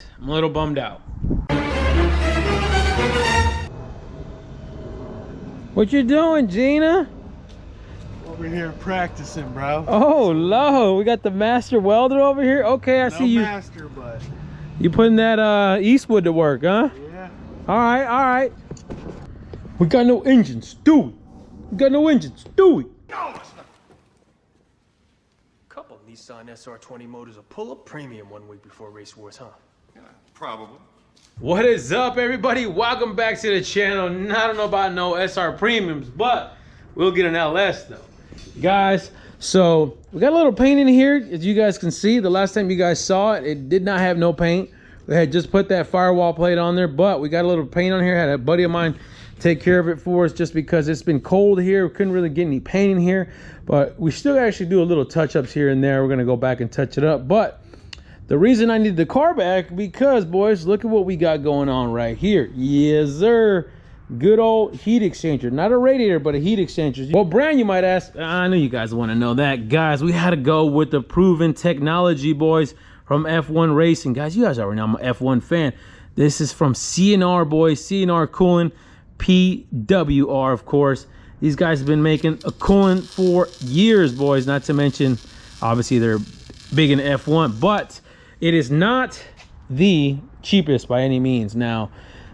I'm a little bummed out. What you doing, Gina? Over here practicing, bro. Oh, lo, we got the master welder over here. Okay, I see you. Master, but You putting that Eastwood to work, huh? yeah. All right, all right. We got no engines, do we? We got no engines, do we? No, it's not. Couple Nissan SR20 motors will pull up premium 1 week before race wars, huh? Yeah, probably. What is up, everybody? Welcome back to the channel. I don't know about no SR premiums, but we'll get an LS though. Guys, so we got a little paint in here. As you guys can see, the last time you guys saw it, it did not have no paint. We had just put that firewall plate on there, but we got a little paint on here. Had a buddy of mine take care of it for us just because it's been cold here. We couldn't really get any paint in here, but we still actually do a little touch-ups here and there. We're gonna go back and touch it up. But the reason I need the car back, because boys, look at what we got going on right here. Yes, sir. Good old heat exchanger. Not a radiator, but a heat exchanger. What brand, you might ask? I know you guys want to know that. Guys, we had to go with the proven technology, boys, from F1 Racing. Guys, you guys already know I'm an F1 fan. This is from CNR, boys. CNR Cooling, PWR, of course. These guys have been making a coolant for years, boys. Not to mention, obviously, they're big in F1, but it is not the cheapest by any means. Now,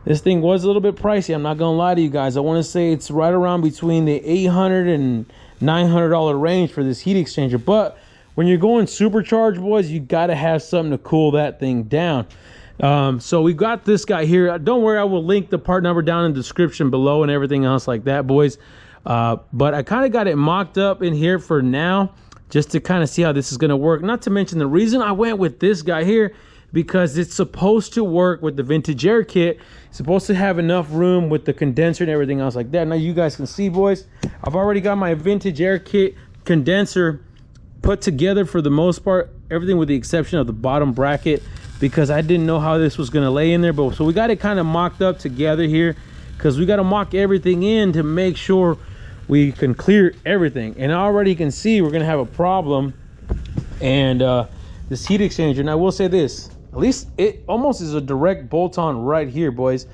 this thing was a little bit pricey. I'm not gonna lie to you guys. I want to say it's right around between the $800 and $900 range for this heat exchanger. But when you're going supercharged, boys, you gotta have something to cool that thing down. So we got this guy here. Don't worry, I will link the part number down in the description below and everything else like that, boys. But I kind of got it mocked up in here for now, just to kind of see how this is going to work. Not to mention, the reason I went with this guy here, because it's supposed to work with the vintage air kit. It's supposed to have enough room with the condenser and everything else like that. Now you guys can see, boys, I've already got my vintage air kit condenser put together for the most part, everything with the exception of the bottom bracket, because I didn't know how this was going to lay in there. But so we got it kind of mocked up together here, because we got to mock everything in to make sure we can clear everything. And I already can see we're gonna have a problem. And this heat exchanger, and I will say this, at least it almost is a direct bolt-on right here, boys.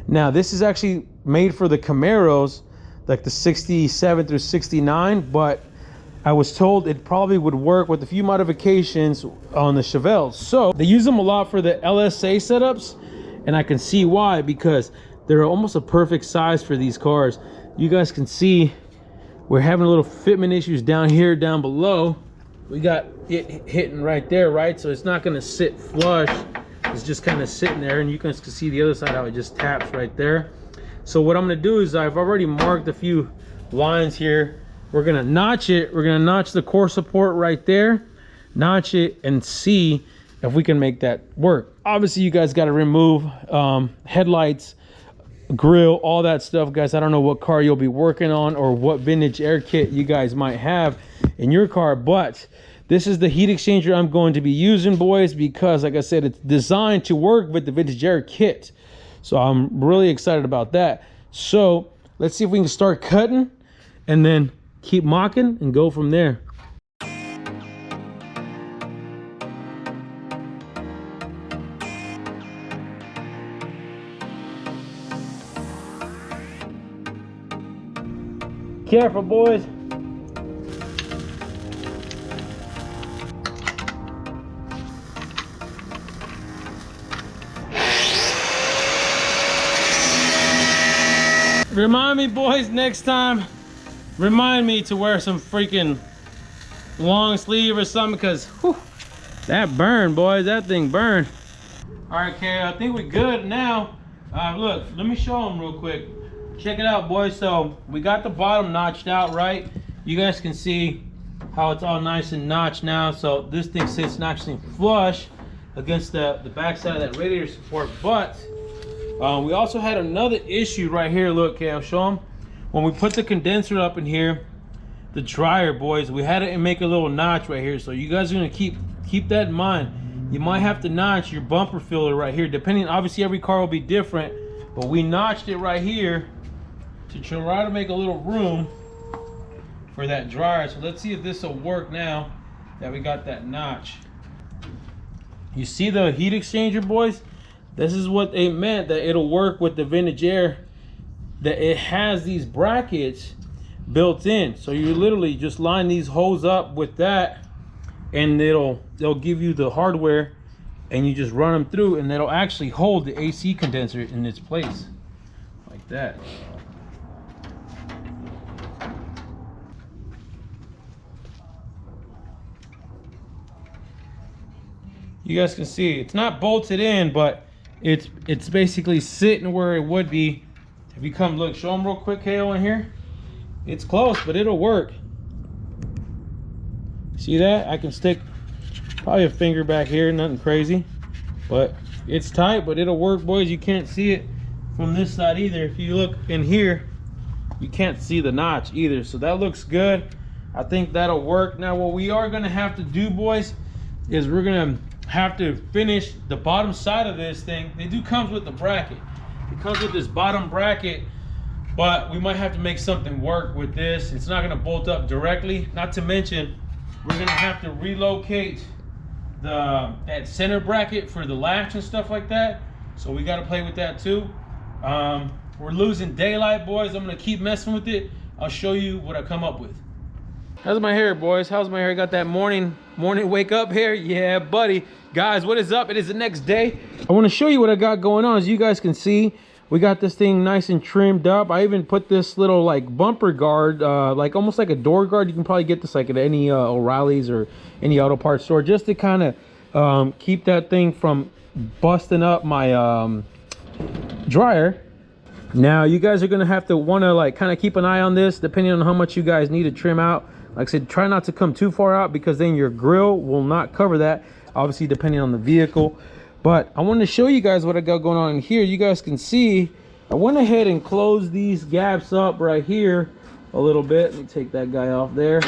Now this is actually made for the Camaros, like the 67 through 69, but I was told it probably would work with a few modifications on the Chevelle. So they use them a lot for the LSA setups, and I can see why, because they're almost a perfect size for these cars. You guys can see we're having a little fitment issues down here, down below. We got it hitting right there, right? So it's not gonna sit flush. It's just kind of sitting there, and you guys can see the other side how it just taps right there. So what I'm gonna do is I've already marked a few lines here. We're gonna notch it. We're gonna notch the core support right there, notch it, and see if we can make that work. Obviously, you guys got to remove headlights, grill, all that stuff, guys. I don't know what car you'll be working on or what vintage air kit you guys might have in your car, but this is the heat exchanger I'm going to be using, boys, because like I said, it's designed to work with the vintage air kit. So I'm really excited about that. So let's see if we can start cutting and then keep mocking and go from there. Careful, boys. Remind me, boys, next time, remind me to wear some freaking long sleeve or something, because that burned, boys. That thing burned. All right, Carrie, I think we're good now. Look, let me show them real quick. Check it out, boys. So we got the bottom notched out, right? You guys can see how it's all nice and notched now. So this thing sits actually flush against the backside of that radiator support. But we also had another issue right here. Look, okay, I'll show them. When we put the condenser up in here, the dryer, boys, we had to make a little notch right here. So you guys are gonna keep that in mind. You might have to notch your bumper filler right here, depending. Obviously, every car will be different, but we notched it right here to try to make a little room for that dryer. So let's see if this will work now that we got that notch. You see the heat exchanger, boys? This is what they meant, that it'll work with the vintage air, that it has these brackets built in. So you literally just line these holes up with that, and they'll give you the hardware, and you just run them through, and it'll actually hold the AC condenser in its place like that. You guys can see it's not bolted in, but it's basically sitting where it would be. If you come look, show them real quick, KO, in here. It's close, but it'll work. See that? I can stick probably a finger back here, nothing crazy, but it's tight, but it'll work, boys. You can't see it from this side either. If you look in here, you can't see the notch either, so that looks good. I think that'll work. Now what we are gonna have to do, boys, is we're gonna have to finish the bottom side of this thing. They do comes with the bracket. It comes with this bottom bracket, but we might have to make something work with this. It's not gonna bolt up directly. Not to mention, we're gonna have to relocate that center bracket for the latch and stuff like that. So we gotta play with that too. We're losing daylight, boys. I'm gonna keep messing with it. I'll show you what I come up with. How's my hair, boys? How's my hair? Got that morning wake up hair? Yeah, buddy. Guys, what is up? It is the next day. I want to show you what I got going on. As you guys can see, we got this thing nice and trimmed up. I even put this little like bumper guard, like almost like a door guard. You can probably get this like at any O'Reilly's or any auto parts store, just to kind of keep that thing from busting up my dryer. Now you guys are gonna have to want to like kind of keep an eye on this, depending on how much you guys need to trim out. Like I said, try not to come too far out, because then your grill will not cover that, obviously depending on the vehicle. But I wanted to show you guys what I got going on in here. You guys can see I went ahead and closed these gaps up right here a little bit. Let me take that guy off there.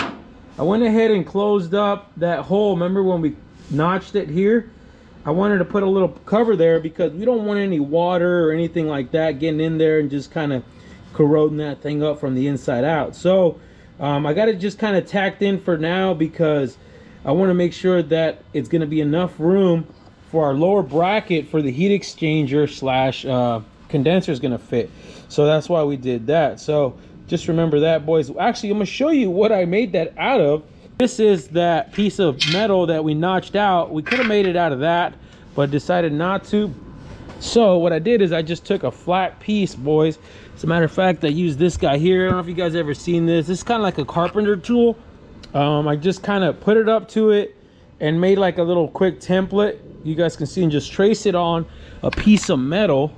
I went ahead and closed up that hole. Remember when we notched it here? I wanted to put a little cover there because we don't want any water or anything like that getting in there and just kind of corroding that thing up from the inside out. So I got it just kind of tacked in for now, because I want to make sure that it's going to be enough room for our lower bracket for the heat exchanger slash condenser is going to fit. So that's why we did that. So just remember that, boys. Actually, I'm going to show you what I made that out of. This is that piece of metal that we notched out. We could have made it out of that, but decided not to. So what I did is I just took a flat piece, boys. As a matter of fact, I used this guy here. I don't know if you guys ever seen this. This is kind of like a carpenter tool. I just kind of put it up to it and made like a little quick template. You guys can see, and just trace it on a piece of metal,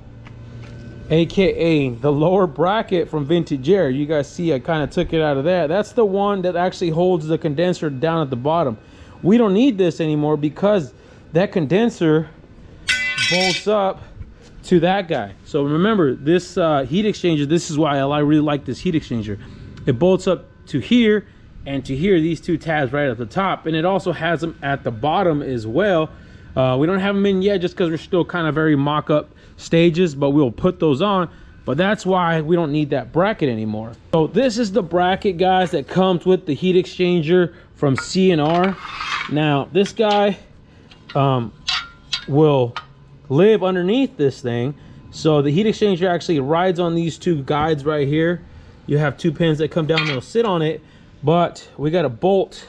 aka the lower bracket from Vintage Air. You guys see I kind of took it out of there. That's the one that actually holds the condenser down at the bottom. We don't need this anymore because that condenser bolts up to that guy. So remember, this heat exchanger, this is why I really like this heat exchanger. It bolts up to here and to here, these two tabs right at the top, and it also has them at the bottom as well. We don't have them in yet just because we're still kind of very mock-up stages, but we'll put those on. But that's why we don't need that bracket anymore. So this is the bracket, guys, that comes with the heat exchanger from C&R. Now this guy will live underneath this thing. So the heat exchanger actually rides on these two guides right here. You have two pins that come down, they'll sit on it, but we got to bolt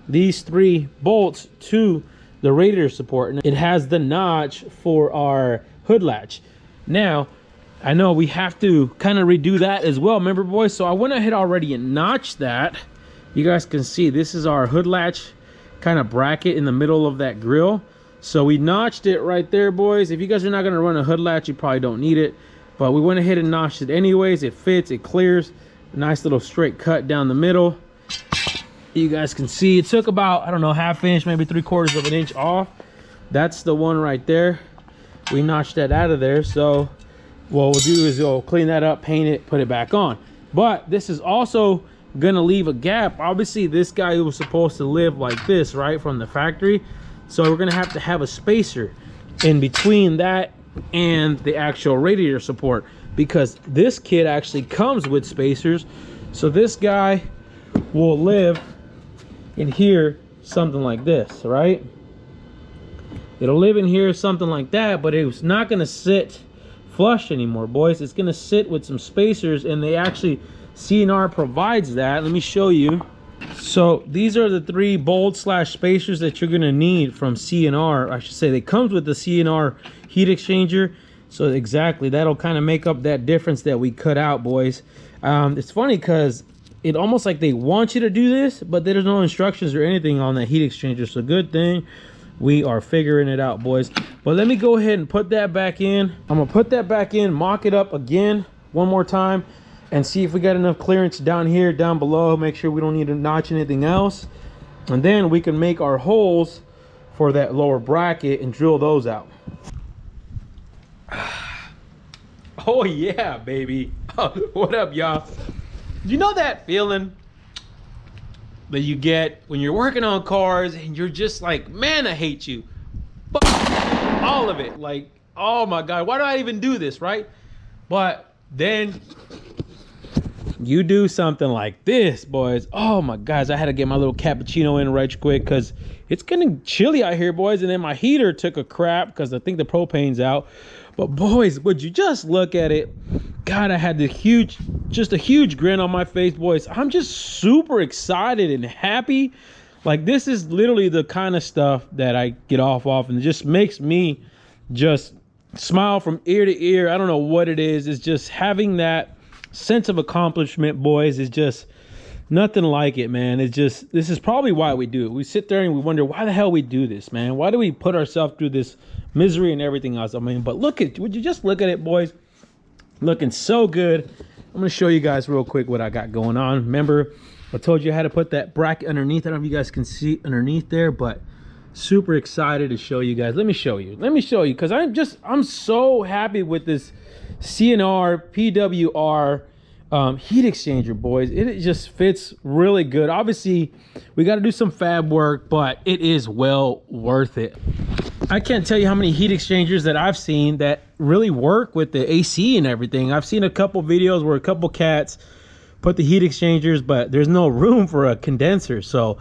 these 3 bolts to the radiator support, and it has the notch for our hood latch. Now I know we have to kind of redo that as well, remember, boys? So I went ahead already and notched that. You guys can see this is our hood latch kind of bracket in the middle of that grill. So we notched it right there, boys. If you guys are not going to run a hood latch, you probably don't need it, but we went ahead and notched it anyways. It fits, it clears. A nice little straight cut down the middle. You guys can see it took about, I don't know, ½ inch, maybe 3/4 of an inch off. That's the one right there. We notched that out of there. So what we'll do is we'll clean that up, paint it, put it back on. But this is also gonna leave a gap. Obviously this guy was supposed to live like this, right, from the factory. So we're gonna have a spacer in between that and the actual radiator support, because this kit actually comes with spacers. So this guy will live in here, something like this, right? It'll live in here, something like that, but it's not gonna sit flush anymore, boys. It's gonna sit with some spacers, and they actually, CNR provides that. Let me show you. So these are the 3 bolt slash spacers that you're gonna need from CNR. I should say they comes with the CNR heat exchanger. So exactly, that'll kind of make up that difference that we cut out, boys. It's funny because it almost like they want you to do this, but there's no instructions or anything on that heat exchanger. So good thing we are figuring it out, boys. But let me go ahead and put that back in. I'm gonna put that back in, mock it up again one more time, and see if we got enough clearance down here, down below. Make sure we don't need to notch anything else, and then we can make our holes for that lower bracket and drill those out. Oh yeah, baby. What up, y'all? You know that feeling that you get when you're working on cars and you're just like, man, I hate you. But all of it, like, oh my God, why do I even do this, right? But then you do something like this, boys. Oh my guys, I had to get my little cappuccino in right quick because it's getting chilly out here, boys. And then my heater took a crap because I think the propane's out. But boys, would you just look at it? God, I had just a huge grin on my face, boys. I'm just super excited and happy. Like, this is literally the kind of stuff that I get off and it just makes me just smile from ear to ear. I don't know what it is. It's just having that sense of accomplishment, boys, is just nothing like it, man. It's just, this is probably why we do it. We sit there and we wonder why the hell we do this, man. Why do we put ourselves through this misery and everything else? I mean, but would you just look at it, boys? Looking so good. I'm gonna show you guys real quick what I got going on. Remember, I told you I had to put that bracket underneath. I don't know if you guys can see underneath there, but super excited to show you guys. Let me show you because I'm so happy with this CNR PWR heat exchanger, boys. It just fits really good. Obviously we got to do some fab work, but it is well worth it. I can't tell you how many heat exchangers that I've seen that really work with the AC and everything. I've seen a couple videos where a couple cats put the heat exchangers, but there's no room for a condenser. So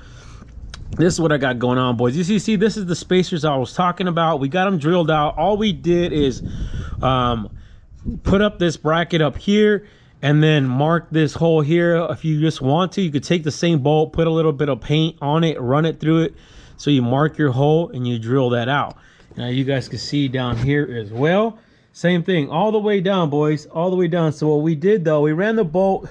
this is what I got going on, boys. You see, this is the spacers I was talking about. We got them drilled out. All we did is put up this bracket up here and then mark this hole here. If you just want to, you could take the same bolt, put a little bit of paint on it, run it through it. So you mark your hole and you drill that out. Now you guys can see down here as well. Same thing, all the way down, boys, all the way down. So what we did though, we ran the bolt,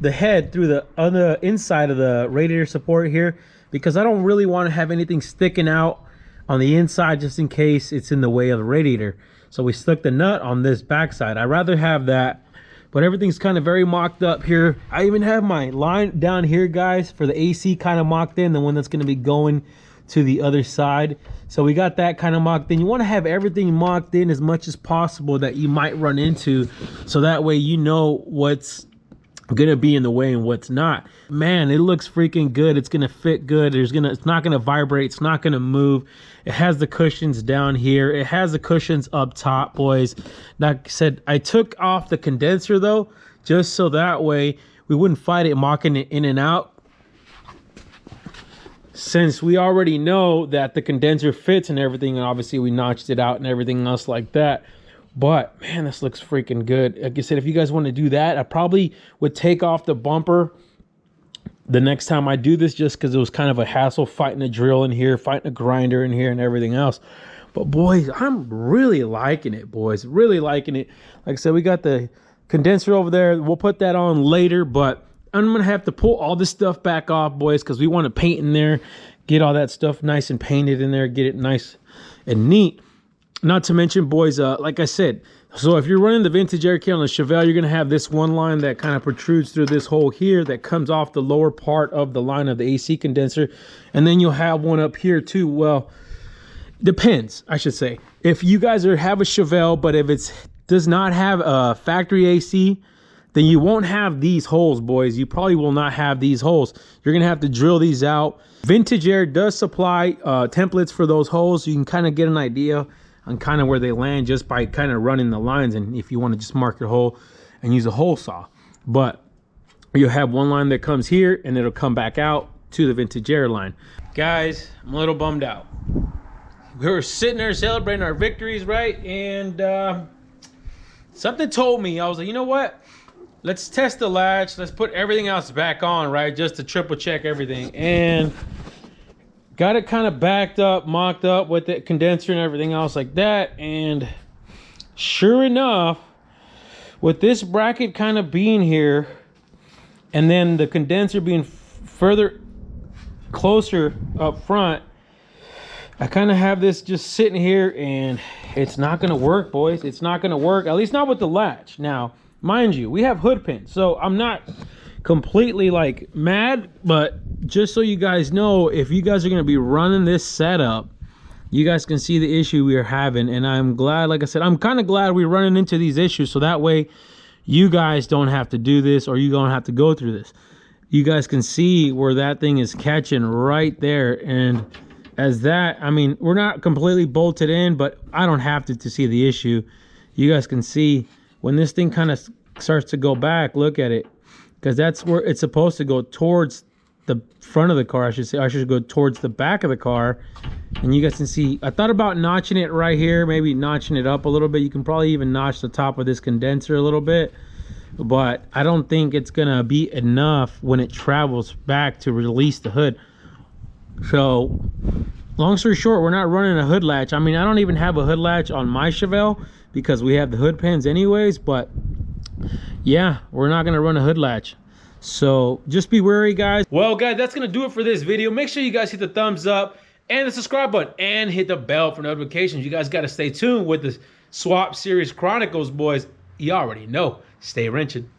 the head through the other inside of the radiator support here, because I don't really want to have anything sticking out on the inside just in case it's in the way of the radiator. So we stuck the nut on this backside. I'd rather have that, but everything's kind of very mocked up here. I even have my line down here, guys, for the AC kind of mocked in, the one that's going to be going to the other side. So we got that kind of mocked in. You want to have everything mocked in as much as possible that you might run into, so that way you know what's gonna be in the way and what's not. Man, it looks freaking good. It's gonna fit good. It's not gonna vibrate. It's not gonna move. It has the cushions down here. It has the cushions up top, boys. Like I said, I took off the condenser though, just so that way we wouldn't fight it mocking it in and out, since we already know that the condenser fits and everything, and obviously we notched it out and everything else like that. But man, this looks freaking good. Like I said, if you guys want to do that, I probably would take off the bumper the next time I do this, just because it was kind of a hassle fighting a drill in here, fighting a grinder in here and everything else. But boys, I'm really liking it, boys. Really liking it. Like I said, we got the condenser over there. We'll put that on later, but I'm gonna have to pull all this stuff back off, boys, because we want to paint in there, get all that stuff nice and painted in there, get it nice and neat. Not to mention, boys, like I said, so if you're running the vintage air kit on the Chevelle, you're gonna have this one line that kind of protrudes through this hole here that comes off the lower part of the line of the AC condenser, and then you'll have one up here too. Well, depends, I should say. If you guys have a Chevelle, but if it does not have a factory AC, then you won't have these holes, boys. You probably will not have these holes. You're gonna have to drill these out. Vintage Air does supply templates for those holes, so you can kind of get an idea on kind of where they land just by kind of running the lines, and if you want to just mark your hole and use a hole saw. But you'll have one line that comes here and it'll come back out to the Vintage Air line. Guys, I'm a little bummed out. we were sitting there celebrating our victories, right? And something told me, I was like, you know what? Let's test the latch. Let's put everything else back on, right? Just to triple check everything. And got it kind of backed up, mocked up with the condenser and everything else like that. And sure enough, with this bracket kind of being here, and then the condenser being further closer up front, I kind of have this just sitting here, and it's not gonna work, boys. It's not gonna work, at least not with the latch. Now, mind you, we have hood pins, so I'm not completely like mad, but just so you guys know, if you guys are gonna be running this setup, you guys can see the issue we are having. And I'm glad, like I said, I'm kind of glad we're running into these issues, so that way you guys don't have to do this, or you don't have to go through this. You guys can see where that thing is catching right there. And as that, I mean, we're not completely bolted in, but I don't have to see the issue. You guys can see when this thing kind of starts to go back, look at it, because that's where it's supposed to go, towards the front of the car. I should say, I should go towards the back of the car. And you guys can see, I thought about notching it right here, maybe notching it up a little bit. You can probably even notch the top of this condenser a little bit, but I don't think it's gonna be enough when it travels back to release the hood. So long story short, we're not running a hood latch. I mean, I don't even have a hood latch on my Chevelle because we have the hood pins anyways, but yeah, we're not gonna run a hood latch. So just be wary, guys. Well, guys, that's gonna do it for this video. Make sure you guys hit the thumbs up and the subscribe button and hit the bell for notifications. You guys got to stay tuned with the Swap Series Chronicles, boys. You already know. Stay wrenching.